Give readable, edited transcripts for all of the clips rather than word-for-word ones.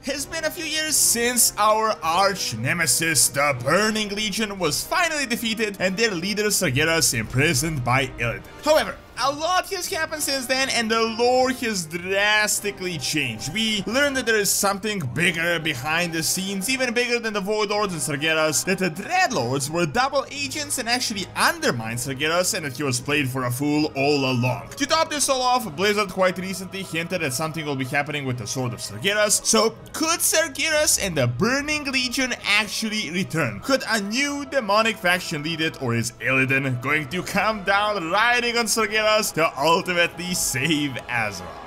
has been a few years since our arch nemesis, the Burning Legion, was finally defeated and their leader Sargeras imprisoned by Illidan. However, a lot has happened since then and the lore has drastically changed. We learned that there is something bigger behind the scenes, even bigger than the Void Lords and Sargeras, that the Dreadlords were double agents and actually undermined Sargeras, and that he was played for a fool all along. To top this all off, Blizzard quite recently hinted that something will be happening with the Sword of Sargeras. So could Sargeras and the Burning Legion actually return? Could a new demonic faction lead it, or is Illidan going to come down riding on Sargeras to ultimately save Azeroth?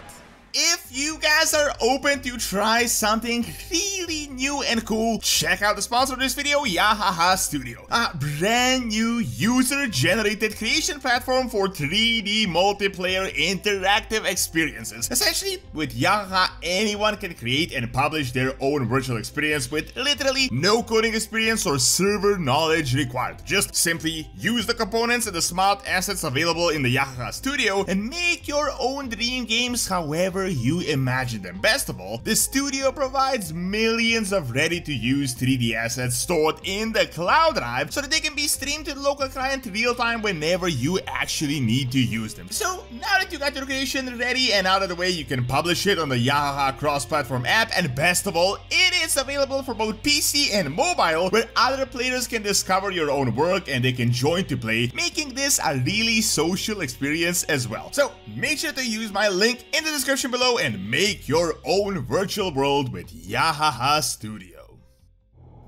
If you guys are open to try something really new and cool, check out the sponsor of this video, Yahaha Studio, a brand new user-generated creation platform for 3D multiplayer interactive experiences. Essentially, with Yahaha, anyone can create and publish their own virtual experience with literally no coding experience or server knowledge required. Just simply use the components and the smart assets available in the Yahaha Studio and make your own dream games however you imagine them. Best of all, the studio provides millions of ready-to-use 3D assets stored in the cloud drive so that they can be streamed to the local client real-time whenever you actually need to use them. So now that you got your creation ready and out of the way, you can publish it on the Yahaha cross-platform app, and best of all, it is available for both PC and mobile, where other players can discover your own work and they can join to play, making this a really social experience as well. So make sure to use my link in the description below and make your own virtual world with Yahaha Studio.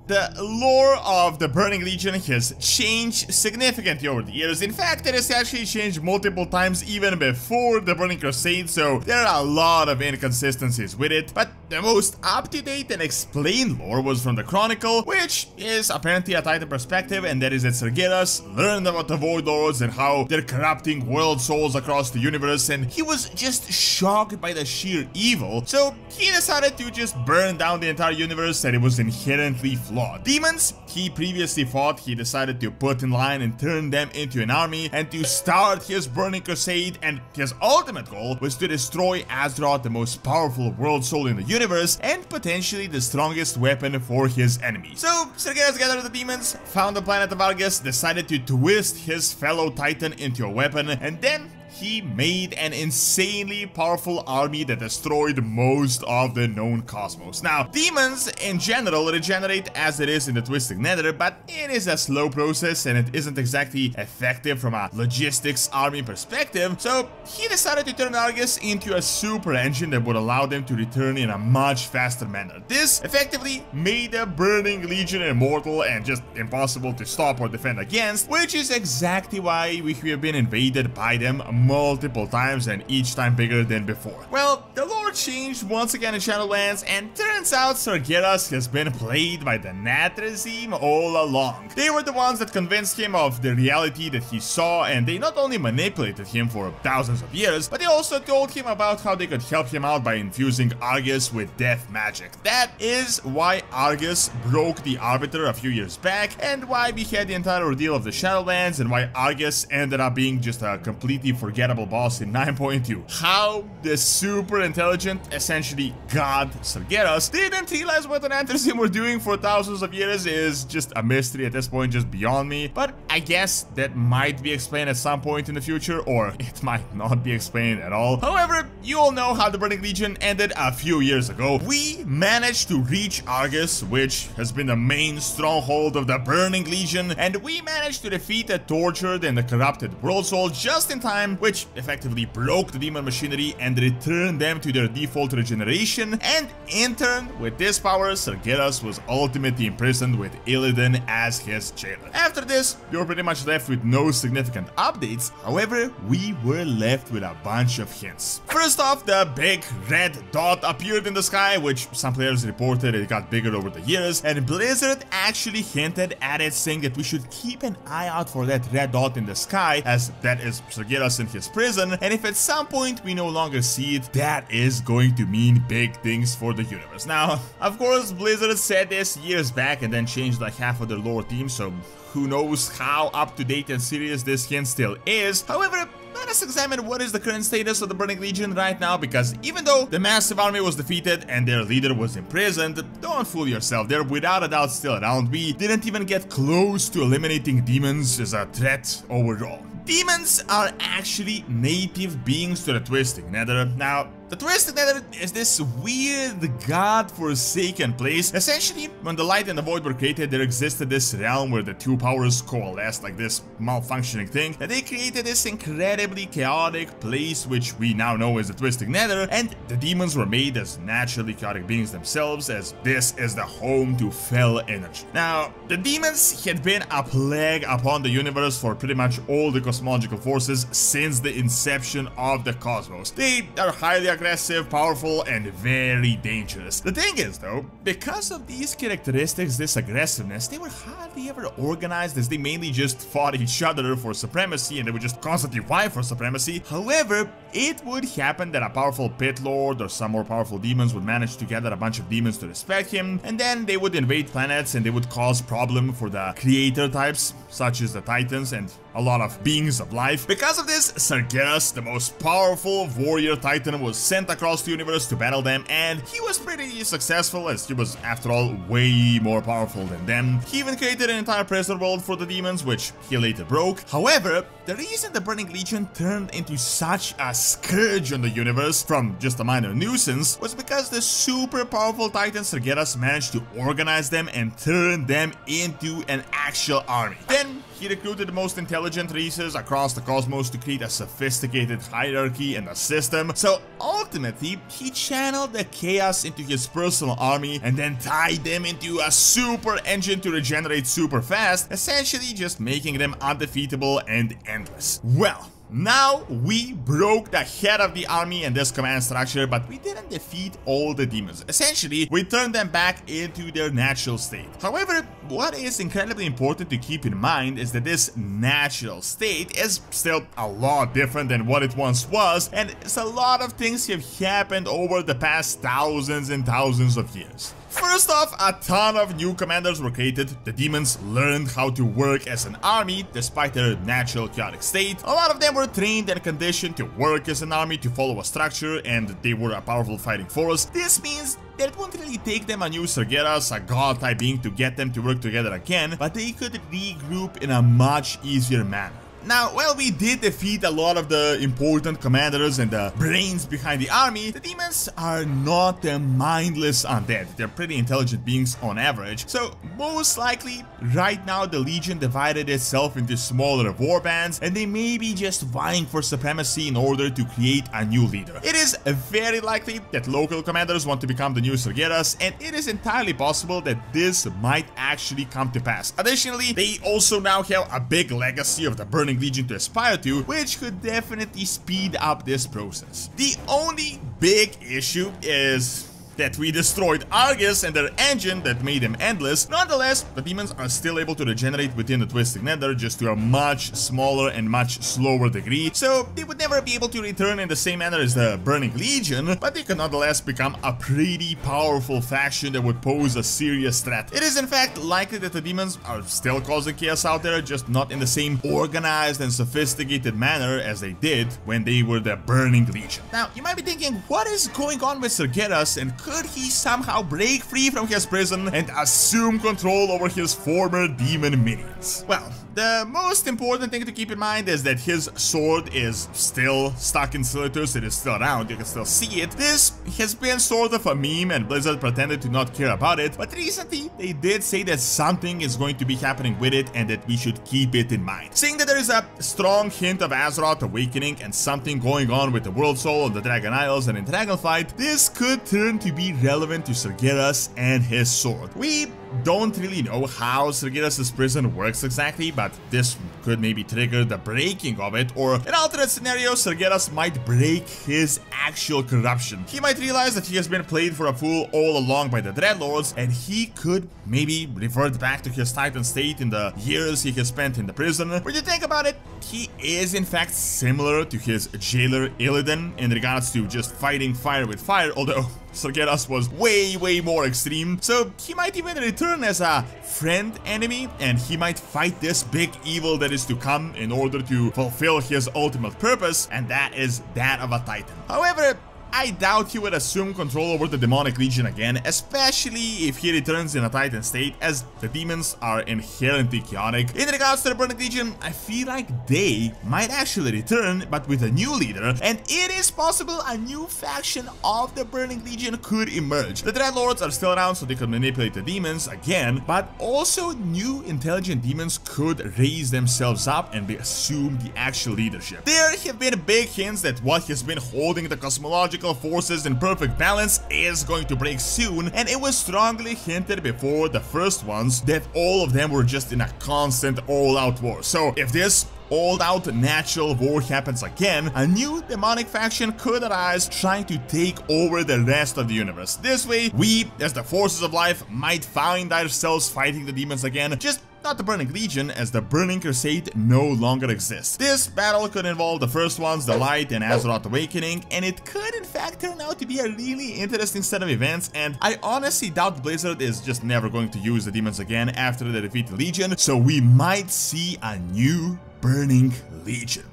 The lore of the Burning Legion has changed significantly over the years. In fact, it has actually changed multiple times even before the Burning Crusade, so there are a lot of inconsistencies with it. But the most up-to-date and explained lore was from the Chronicle, which is apparently a Titan perspective, and that is that Sargeras learned about the Void Lords and how they're corrupting world souls across the universe, and he was just shocked by the sheer evil, so he decided to just burn down the entire universe, and it was inherently flawed. Demons he previously fought, he decided to put in line and turn them into an army, and to start his Burning Crusade, and his ultimate goal was to destroy Azeroth, the most powerful world soul in the universe, and potentially the strongest weapon for his enemy. So Sargeras gathered the demons, found the planet of Argus, decided to twist his fellow Titan into a weapon, and then he made an insanely powerful army that destroyed most of the known cosmos. Now, demons in general regenerate as it is in the Twisted Nether, but it is a slow process and it isn't exactly effective from a logistics army perspective, so he decided to turn Argus into a super engine that would allow them to return in a much faster manner. This effectively made the Burning Legion immortal and just impossible to stop or defend against, which is exactly why we have been invaded by them multiple times, and each time bigger than before. Well, the lore changed once again in Shadowlands, and turns out Sargeras has been played by the Natrazim all along. They were the ones that convinced him of the reality that he saw, and they not only manipulated him for thousands of years, but they also told him about how they could help him out by infusing Argus with death magic. That is why Argus broke the Arbiter a few years back, and why we had the entire ordeal of the Shadowlands, and why Argus ended up being just a completely forgettable boss in 9.2. How the super intelligent, essentially god Sargeras didn't realize what the Natrazim were doing for thousands of years is just a mystery at this point, just beyond me. But I guess that might be explained at some point in the future, or it might not be explained at all. However, you all know how the Burning Legion ended a few years ago. We managed to reach Argus, which has been the main stronghold of the Burning Legion, and we managed to defeat the tortured and the corrupted world soul just in time, which effectively broke the demon machinery and returned them to their default regeneration, and in turn, with this power, Sargeras was ultimately imprisoned with Illidan as his jailer. After this, we were pretty much left with no significant updates. However, we were left with a bunch of hints. First off, the big red dot appeared in the sky, which some players reported it got bigger over the years, and Blizzard actually hinted at it, saying that we should keep an eye out for that red dot in the sky, as that is Sargeras in his prison, and if at some point we no longer see it, that is going to mean big things for the universe. Now, of course, Blizzard said this years back and then changed like half of their lore team, so who knows how up-to-date and serious this hint still is. However, let us examine what is the current status of the Burning Legion right now, because even though the massive army was defeated and their leader was imprisoned, don't fool yourself, they're without a doubt still around. We didn't even get close to eliminating demons as a threat overall. Demons are actually native beings to the Twisting Nether. Now, the Twisted Nether is this weird, god-forsaken place. Essentially, when the Light and the Void were created, there existed this realm where the two powers coalesced, like this malfunctioning thing. And they created this incredibly chaotic place, which we now know as the Twisted Nether, and the demons were made as naturally chaotic beings themselves, as this is the home to fell energy. Now, the demons had been a plague upon the universe for pretty much all the cosmological forces since the inception of the cosmos. They are highly aggressive, powerful, and very dangerous. The thing is though, because of these characteristics, this aggressiveness, they were hardly ever organized, as they mainly just fought each other for supremacy, and they would just constantly vie for supremacy. However, it would happen that a powerful pit lord or some more powerful demons would manage to gather a bunch of demons to respect him, and then they would invade planets and they would cause problem for the creator types, such as the Titans and a lot of beings of life. Because of this, Sargeras, the most powerful warrior titan, was sent across the universe to battle them, and he was pretty successful, as he was, after all, way more powerful than them. He even created an entire prison world for the demons, which he later broke. However, the reason the Burning Legion turned into such a scourge on the universe from just a minor nuisance was because the super powerful titan Sargeras managed to organize them and turn them into an actual army. Then he recruited the most intelligent races across the cosmos to create a sophisticated hierarchy and a system. So ultimately, he channeled the chaos into his personal army and then tied them into a super engine to regenerate super fast, essentially just making them undefeatable and endless. Well, now we broke the head of the army and this command structure, but we didn't defeat all the demons. Essentially, we turned them back into their natural state. However, what is incredibly important to keep in mind is that this natural state is still a lot different than what it once was, and a lot of things have happened over the past thousands and thousands of years. First off, a ton of new commanders were created. The demons learned how to work as an army despite their natural chaotic state. A lot of them were trained and conditioned to work as an army, to follow a structure, and they were a powerful fighting force. This means that it won't really take them a new Sargeras, a god type being, to get them to work together again, but they could regroup in a much easier manner. Now, while we did defeat a lot of the important commanders and the brains behind the army, the demons are not the mindless undead. They're pretty intelligent beings on average, so most likely, right now the Legion divided itself into smaller warbands, and they may be just vying for supremacy in order to create a new leader. It is very likely that local commanders want to become the new Sargeras, and it is entirely possible that this might actually come to pass. Additionally, they also now have a big legacy of the Burning Legion to aspire to, which could definitely speed up this process. The only big issue is that we destroyed Argus and their engine that made them endless. Nonetheless, the demons are still able to regenerate within the Twisting Nether, just to a much smaller and much slower degree, so they would never be able to return in the same manner as the Burning Legion, but they could nonetheless become a pretty powerful faction that would pose a serious threat. It is in fact likely that the demons are still causing chaos out there, just not in the same organized and sophisticated manner as they did when they were the Burning Legion. Now, you might be thinking, what is going on with Sargeras, and could he somehow break free from his prison and assume control over his former demon minions? Well, the most important thing to keep in mind is that his sword is still stuck in Silithus. It is still around, you can still see it. This has been sort of a meme and Blizzard pretended to not care about it, but recently they did say that something is going to be happening with it and that we should keep it in mind. Seeing that there is a strong hint of Azeroth awakening and something going on with the World Soul on the Dragon Isles and in Dragonflight, this could turn to be relevant to Sargeras and his sword. We don't really know how Sargeras' prison works exactly, but this could maybe trigger the breaking of it, or in alternate scenario, Sargeras might break his actual corruption. He might realize that he has been played for a fool all along by the Dreadlords, and he could maybe revert back to his Titan state in the years he has spent in the prison. When you think about it, he is in fact similar to his jailer Illidan in regards to just fighting fire with fire, although Sargeras was way more extreme. So he might even return as a friend enemy, and he might fight this big evil that is to come in order to fulfill his ultimate purpose, and that is that of a Titan. However, I doubt he would assume control over the Demonic Legion again, especially if he returns in a Titan state, as the demons are inherently chaotic. In regards to the Burning Legion, I feel like they might actually return, but with a new leader, and it is possible a new faction of the Burning Legion could emerge. The Dreadlords are still around, so they could manipulate the demons again, but also new intelligent demons could raise themselves up and assume the actual leadership. There have been big hints that what has been holding the cosmological forces in perfect balance is going to break soon, and it was strongly hinted before the first ones that all of them were just in a constant all-out war. So if this all-out natural war happens again, a new demonic faction could arise trying to take over the rest of the universe. This way, we, as the forces of life, might find ourselves fighting the demons again, just not the Burning Legion, as the Burning Crusade no longer exists. This battle could involve the first ones, the Light and Azeroth Awakening, and it could in fact turn out to be a really interesting set of events, and I honestly doubt Blizzard is just never going to use the demons again after they defeat the Legion, so we might see a new Burning Legion.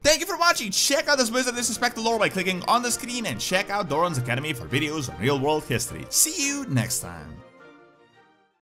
Thank you for watching. Check out this Blizzard Disrespect lore by clicking on the screen, and check out Doran's Academy for videos on real-world history. See you next time.